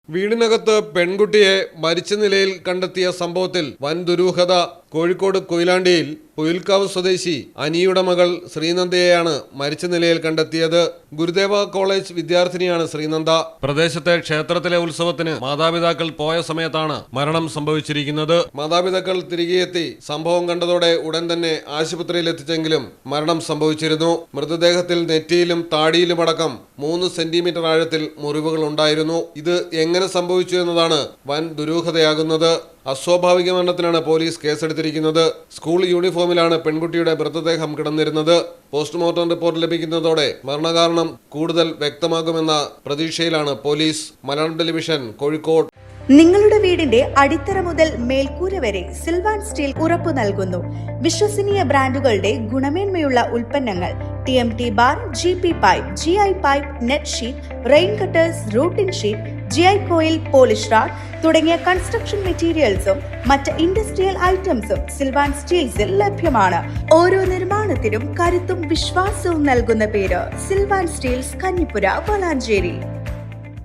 വീടിനകത്ത് പെൺകുട്ടിയെ മരിച്ച നിലയിൽ കണ്ടെത്തിയ സംഭവത്തിൽ വൻ ദുരൂഹത. കോഴിക്കോട് കൊയിലാണ്ടിയിൽ പുയിൽക്കാവ് സ്വദേശി അനിയുടെ മകൾ ശ്രീനന്ദയെയാണ് മരിച്ച നിലയിൽ കണ്ടെത്തിയത്. ഗുരുദേവ കോളേജ് വിദ്യാർത്ഥിനിയാണ് ശ്രീനന്ദ. പ്രദേശത്തെ ക്ഷേത്രത്തിലെ ഉത്സവത്തിന് മാതാപിതാക്കൾ പോയ സമയത്താണ് മരണം സംഭവിച്ചിരിക്കുന്നത്. മാതാപിതാക്കൾ തിരികെയെത്തി സംഭവം കണ്ടതോടെ ഉടൻ തന്നെ ആശുപത്രിയിൽ എത്തിച്ചെങ്കിലും മരണം സംഭവിച്ചിരുന്നു. മൃതദേഹത്തിൽ നെറ്റിയിലും താടിയിലുമടക്കം 3 സെന്റിമീറ്റർ ആഴത്തിൽ മുറിവുകൾ ഉണ്ടായിരുന്നു. ഇത് എങ്ങനെ സംഭവിച്ചു എന്നതാണ് വൻ ദുരൂഹതയാകുന്നത്. അസ്വാഭാവിക മരണത്തിനാണ് പോലീസ് കേസെടുത്തിരിക്കുന്നത്. സ്കൂൾ യൂണിഫോമിലാണ് പെൺകുട്ടിയുടെ മൃതദേഹം കിടന്നിരുന്നത്. പോസ്റ്റ്മോർട്ടം റിപ്പോർട്ട് ലഭിക്കുന്നതോടെ മരണകാരണം കൂടുതൽ വ്യക്തമാകുമെന്ന പ്രതീക്ഷയിലാണ് പോലീസ്. മലയാളം ടെലിവിഷൻ, കോഴിക്കോട്. നിങ്ങളുടെ വീടിന്റെ അടിത്തറ മുതൽ മേൽക്കൂര വരെ സിൽവാൻ സ്റ്റീൽ ഉറപ്പു നൽകുന്നു. വിശ്വസനീയ ബ്രാൻഡുകളുടെ ഗുണമേന്മയുള്ള ഉൽപ്പന്നങ്ങൾ TMT bar, GP pipe, GI pipe, net sheet, rain cutters, routine sheet, GI coil, polish RAD തുടങ്ങിയ കൺസ്ട്രക്ഷൻ മെറ്റീരിയൽസും മറ്റ് ഇൻഡസ്ട്രിയൽ ഐറ്റംസും സിൽവാൻ സ്റ്റീൽസിൽ ലഭ്യമാണ്. ഓരോ നിർമ്മാണത്തിനും കരുത്തും വിശ്വാസവും നൽകുന്ന പേര് സിൽവാൻ സ്റ്റീൽസ്, കഞ്ഞിപ്പുര, വളാഞ്ചേരി.